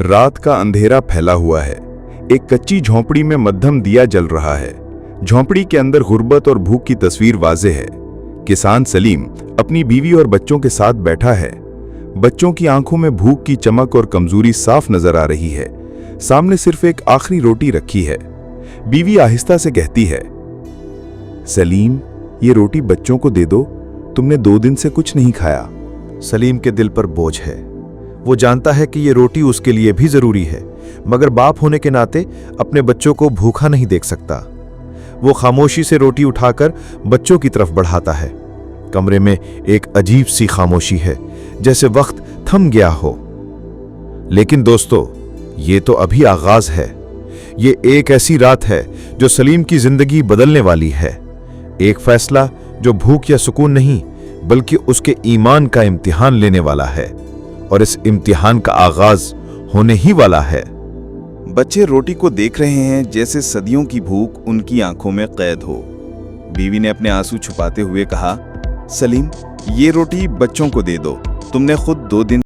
रात का अंधेरा फैला हुआ है। एक कच्ची झोंपड़ी में मध्यम दिया जल रहा है। झोंपड़ी के अंदर गुर्बत और भूख की तस्वीर वाज़ेह है। किसान सलीम अपनी बीवी और बच्चों के साथ बैठा है। बच्चों की आंखों में भूख की चमक और कमजोरी साफ नजर आ रही है। सामने सिर्फ एक आखिरी रोटी रखी है। बीवी आहिस्ता से कहती है, सलीम, ये रोटी बच्चों को दे दो, तुमने 2 दिन से कुछ नहीं खाया। सलीम के दिल पर बोझ है। वो जानता है कि ये रोटी उसके लिए भी जरूरी है, मगर बाप होने के नाते अपने बच्चों को भूखा नहीं देख सकता। वो खामोशी से रोटी उठाकर बच्चों की तरफ बढ़ाता है। कमरे में एक अजीब सी खामोशी है, जैसे वक्त थम गया हो। लेकिन दोस्तों, ये तो अभी आगाज है। ये एक ऐसी रात है जो सलीम की जिंदगी बदलने वाली है। एक फैसला जो भूख या सुकून नहीं, बल्कि उसके ईमान का इम्तिहान लेने वाला है, और इस इम्तिहान का आगाज होने ही वाला है। बच्चे रोटी को देख रहे हैं जैसे सदियों की भूख उनकी आंखों में कैद हो। बीवी ने अपने आंसू छुपाते हुए कहा, सलीम, ये रोटी बच्चों को दे दो, तुमने खुद 2 दिन